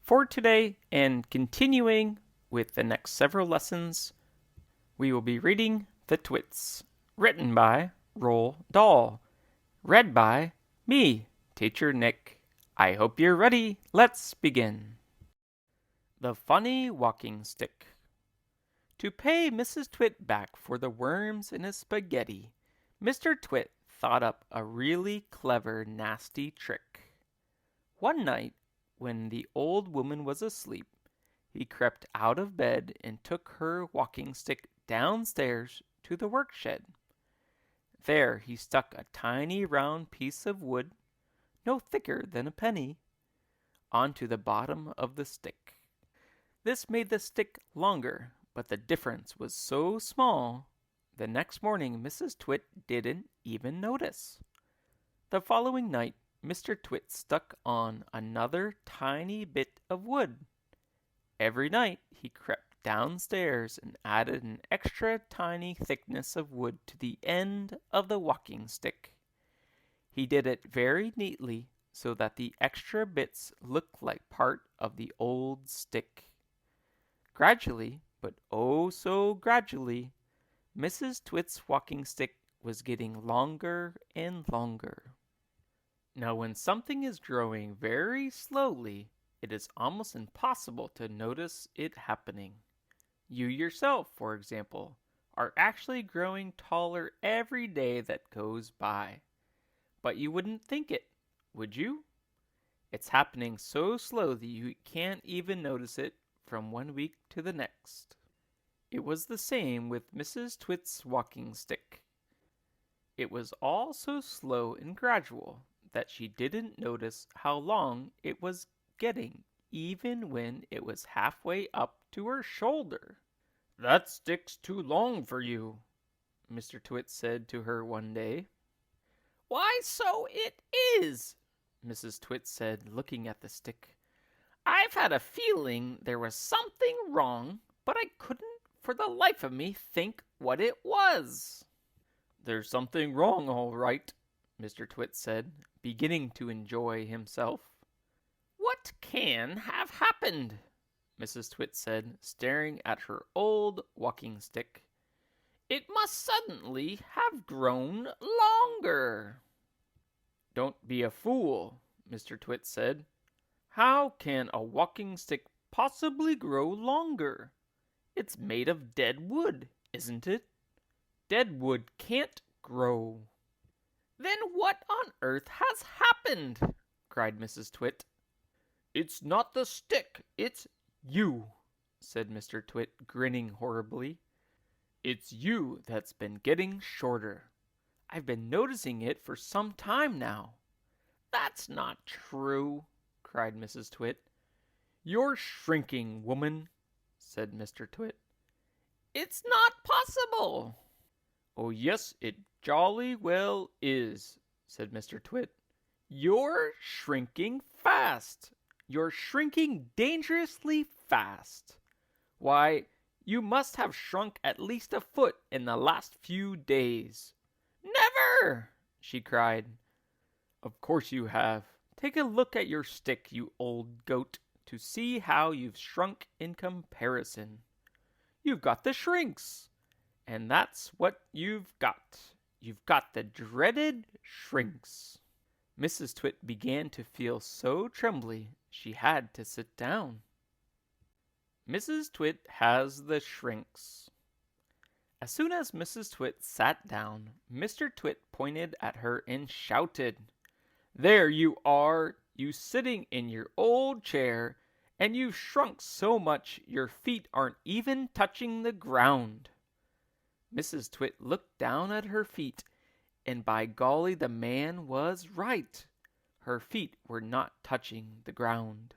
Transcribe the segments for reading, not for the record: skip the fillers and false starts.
For today, and continuing with the next several lessons, we will be reading the Twits, written by Roald Dahl, read by me, Teacher Nick. I hope you're ready. Let's begin. The Funny Walking Stick. To pay Mrs. Twit back for the worms in his spaghetti, Mr. Twit thought up a really clever, nasty trick. One night, when the old woman was asleep, he crept out of bed and took her walking stick downstairs to the workshed. There he stuck a tiny round piece of wood, no thicker than a penny, onto the bottom of the stick. This made the stick longer, but the difference was so small, the next morning Mrs. Twit didn't even notice. The following night, Mr. Twit stuck on another tiny bit of wood. Every night he crept downstairs and added an extra tiny thickness of wood to the end of the walking stick. He did it very neatly so that the extra bits looked like part of the old stick. Gradually, but oh so gradually, Mrs. Twit's walking stick was getting longer and longer. Now, when something is growing very slowly, it is almost impossible to notice it happening. You yourself, for example, are actually growing taller every day that goes by. But you wouldn't think it, would you? It's happening so slow that you can't even notice it from one week to the next. It was the same with Mrs. Twit's walking stick. It was all so slow and gradual that she didn't notice how long it was getting, even when it was halfway up to her shoulder. "That stick's too long for you," Mr. Twit said to her one day. "Why, so it is," Mrs. Twit said, looking at the stick. "I've had a feeling there was something wrong, but I couldn't for the life of me think what it was." "There's something wrong, all right," Mr. Twit said, beginning to enjoy himself. "What can have happened?" Mrs. Twit said, staring at her old walking stick. "It must suddenly have grown longer." "Don't be a fool," Mr. Twit said. "How can a walking stick possibly grow longer? It's made of dead wood, isn't it? Dead wood can't grow." "Then what on earth has happened?" cried Mrs. Twit. "It's not the stick, it's you," said Mr. Twit, grinning horribly. "It's you that's been getting shorter. I've been noticing it for some time now." "That's not true," cried Mrs. Twit. "You're shrinking, woman," said Mr. Twit. "It's not possible." "Oh, yes, it jolly well is," said Mr. Twit. "You're shrinking fast. You're shrinking dangerously fast. Why, you must have shrunk at least a foot in the last few days." "Never!" she cried. "Of course you have. Take a look at your stick, you old goat, to see how you've shrunk in comparison. You've got the shrinks. And that's what you've got. You've got the dreaded shrinks." Mrs. Twit began to feel so trembly she had to sit down. Mrs. Twit has the shrinks. As soon as Mrs. Twit sat down, Mr. Twit pointed at her and shouted, "There you are, you sitting in your old chair, and you've shrunk so much your feet aren't even touching the ground." Mrs. Twit looked down at her feet, and by golly the man was right. Her feet were not touching the ground.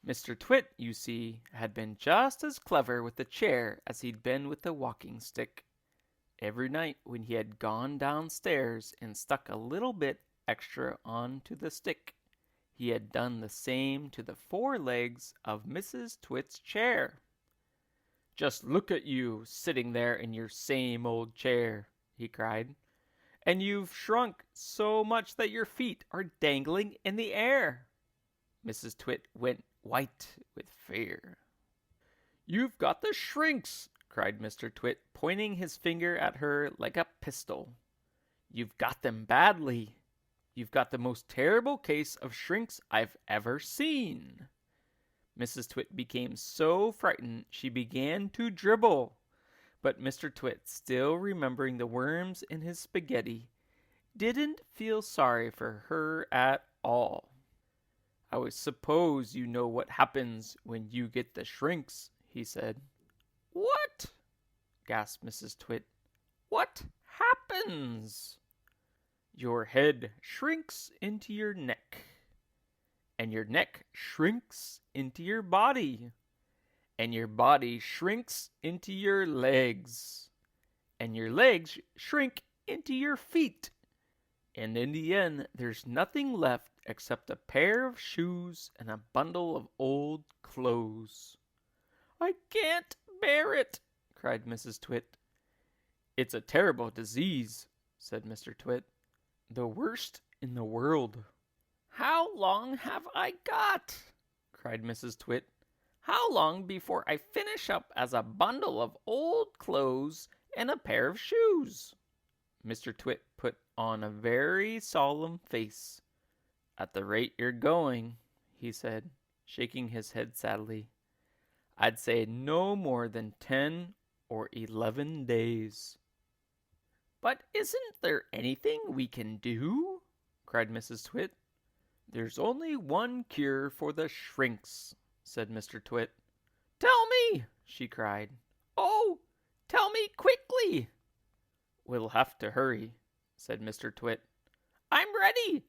Mr. Twit, you see, had been just as clever with the chair as he'd been with the walking stick. Every night when he had gone downstairs and stuck a little bit extra onto the stick, he had done the same to the four legs of Mrs. Twit's chair. "Just look at you, sitting there in your same old chair," he cried. "And you've shrunk so much that your feet are dangling in the air." Mrs. Twit went white with fear. "You've got the shrinks!" cried Mr. Twit, pointing his finger at her like a pistol. "You've got them badly. You've got the most terrible case of shrinks I've ever seen." Mrs. Twit became so frightened she began to dribble. But Mr. Twit, still remembering the worms in his spaghetti, didn't feel sorry for her at all. "I suppose you know what happens when you get the shrinks," he said. "What?" gasped Mrs. Twit. "What happens?" "Your head shrinks into your neck, and your neck shrinks into your body, and your body shrinks into your legs, and your legs shrink into your feet, and in the end there's nothing left except a pair of shoes and a bundle of old clothes." "I can't bear it," cried Mrs. Twit. "It's a terrible disease," said Mr. Twit. "The worst in the world." "How long have I got?" cried Mrs. Twit. "How long before I finish up as a bundle of old clothes and a pair of shoes?" Mr. Twit put on a very solemn face. "At the rate you're going," he said, shaking his head sadly, "I'd say no more than 10 or 11 days. "But isn't there anything we can do?" cried Mrs. Twit. "There's only one cure for the shrinks," said Mr. Twit. "Tell me!" she cried. "Oh, tell me quickly!" "We'll have to hurry," said Mr. Twit. "I'm ready!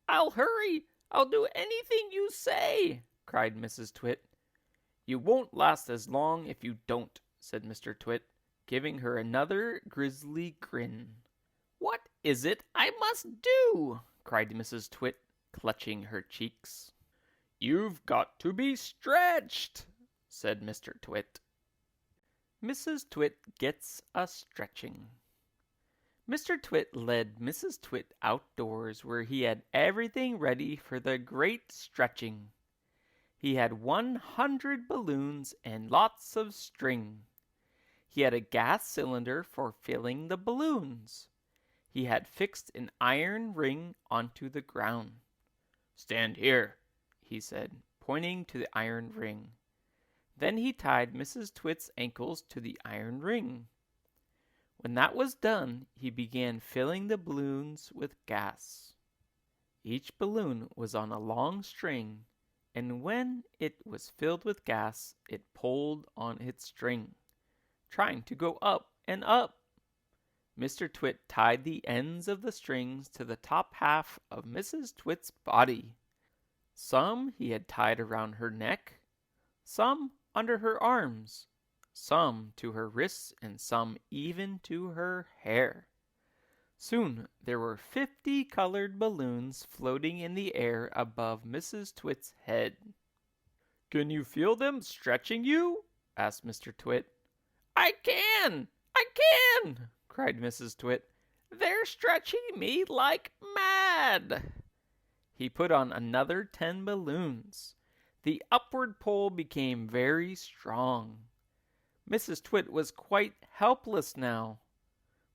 I'll hurry! I'll do anything you say!" cried Mrs. Twit. "You won't last as long if you don't," said Mr. Twit, giving her another grisly grin. "What is it I must do?" cried Mrs. Twit, clutching her cheeks. "You've got to be stretched," said Mr. Twit. Mrs. Twit gets a stretching. Mr. Twit led Mrs. Twit outdoors where he had everything ready for the great stretching. He had 100 balloons and lots of string. He had a gas cylinder for filling the balloons. He had fixed an iron ring onto the ground. "Stand here," he said, pointing to the iron ring. Then he tied Mrs. Twit's ankles to the iron ring. When that was done, he began filling the balloons with gas. Each balloon was on a long string, and when it was filled with gas, it pulled on its string, trying to go up and up. Mr. Twit tied the ends of the strings to the top half of Mrs. Twit's body. Some he had tied around her neck, some under her arms, some to her wrists, and some even to her hair. Soon there were 50 colored balloons floating in the air above Mrs. Twit's head. "Can you feel them stretching you?" asked Mr. Twit. "I can! I can!" cried Mrs. Twit. "They're stretching me like mad!" He put on another 10 balloons. The upward pull became very strong. Mrs. Twit was quite helpless now.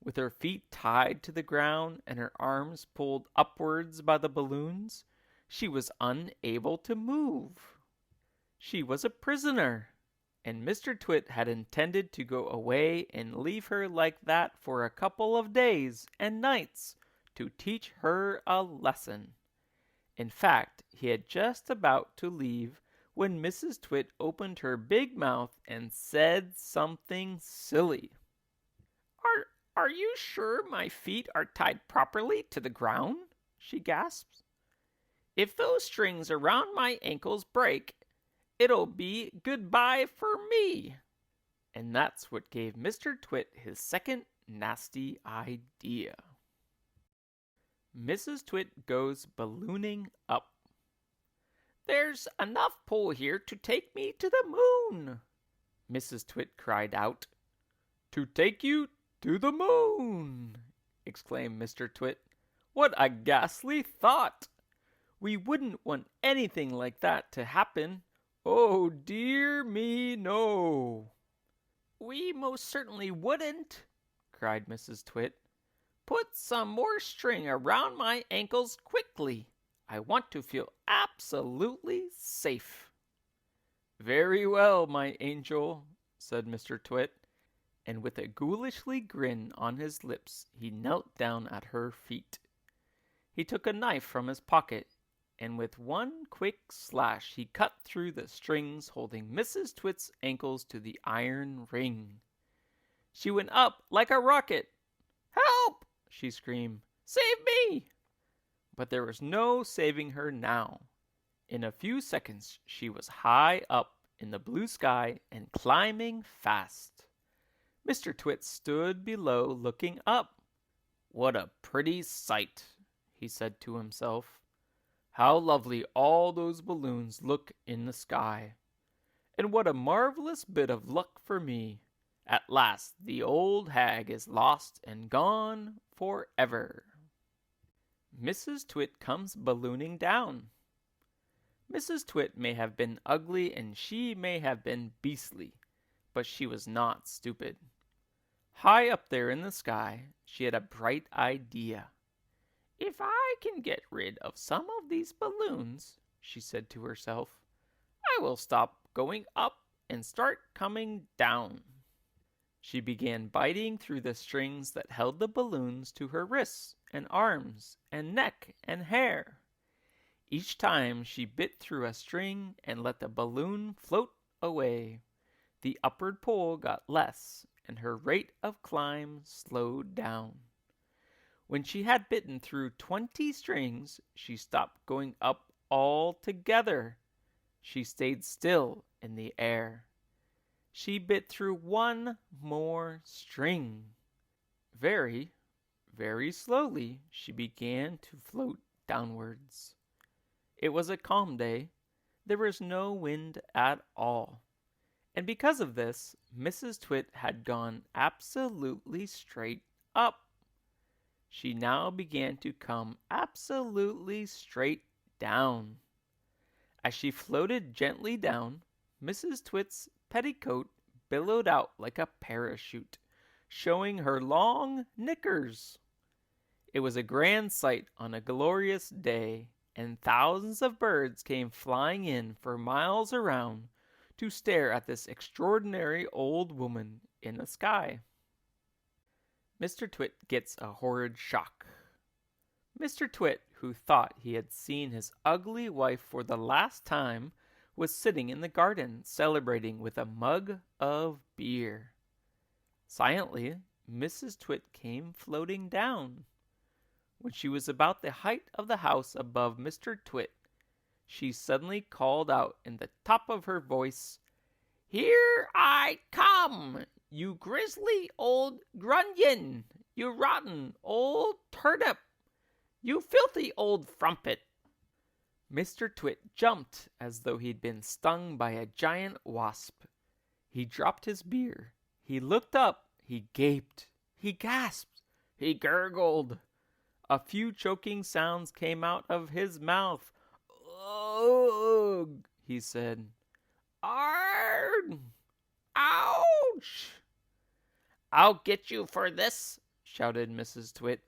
With her feet tied to the ground and her arms pulled upwards by the balloons, she was unable to move. She was a prisoner, and Mr. Twit had intended to go away and leave her like that for a couple of days and nights to teach her a lesson. In fact, he had just about to leave when Mrs. Twit opened her big mouth and said something silly. Are you sure my feet are tied properly to the ground?" she gasped. "If those strings around my ankles break, it'll be goodbye for me." And that's what gave Mr. Twit his second nasty idea. Mrs. Twit goes ballooning up. "There's enough pull here to take me to the moon," Mrs. Twit cried out. "To take you to the moon!" exclaimed Mr. Twit. "What a ghastly thought! We wouldn't want anything like that to happen. Oh dear me, no. We most certainly wouldn't, cried Mrs. Twit. Put some more string around my ankles quickly. I want to feel absolutely safe. Very well, my angel, said Mr. Twit, and with a ghoulishly grin on his lips he knelt down at her feet. He took a knife from his pocket, and with one quick slash he cut through the strings holding Mrs. Twit's ankles to the iron ring. She went up like a rocket. Help! She screamed. Save me! But there was no saving her now. In a few seconds she was high up in the blue sky and climbing fast. Mr. Twit stood below looking up. What a pretty sight, he said to himself. How lovely all those balloons look in the sky. And what a marvelous bit of luck for me. At last the old hag is lost and gone forever. Mrs. Twit comes ballooning down. Mrs. Twit may have been ugly and she may have been beastly, but she was not stupid. High up there in the sky, she had a bright idea. If I can get rid of some of these balloons, she said to herself, I will stop going up and start coming down. She began biting through the strings that held the balloons to her wrists and arms and neck and hair. Each time she bit through a string and let the balloon float away, the upward pull got less and her rate of climb slowed down. When she had bitten through 20 strings, she stopped going up altogether. She stayed still in the air. She bit through one more string. Very, very slowly she began to float downwards. It was a calm day. There was no wind at all. And because of this, Mrs. Twit had gone absolutely straight up. She now began to come absolutely straight down. As she floated gently down, Mrs. Twit's petticoat billowed out like a parachute, showing her long knickers. It was a grand sight on a glorious day, and thousands of birds came flying in for miles around to stare at this extraordinary old woman in the sky. Mr. Twit gets a horrid shock. Mr. Twit, who thought he had seen his ugly wife for the last time, was sitting in the garden celebrating with a mug of beer. Silently, Mrs. Twit came floating down. When she was about the height of the house above Mr. Twit, she suddenly called out in the top of her voice, Here I come, you grisly old grunion, you rotten old turnip, you filthy old frumpet. Mr. Twit jumped as though he'd been stung by a giant wasp. He dropped his beer. He looked up. He gaped. He gasped. He gurgled. A few choking sounds came out of his mouth. Ugh, he said. Arrgh! Ouch! I'll get you for this, shouted Mrs. Twit.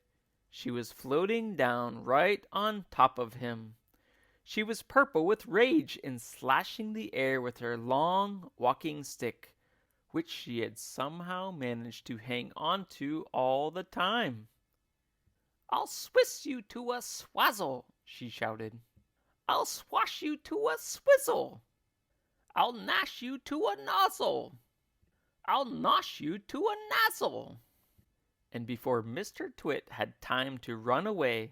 She was floating down right on top of him. She was purple with rage and slashing the air with her long walking stick, which she had somehow managed to hang on to all the time. I'll swiss you to a swazzle, she shouted. I'll swash you to a swizzle. I'll gnash you to a nozzle. I'll nosh you to a nazzle. And before Mr. Twit had time to run away,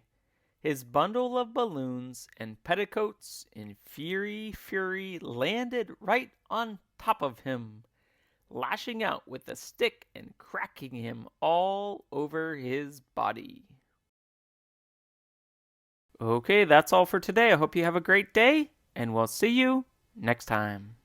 his bundle of balloons and petticoats in fury landed right on top of him, lashing out with the stick and cracking him all over his body. Okay, that's all for today. I hope you have a great day, and we'll see you next time.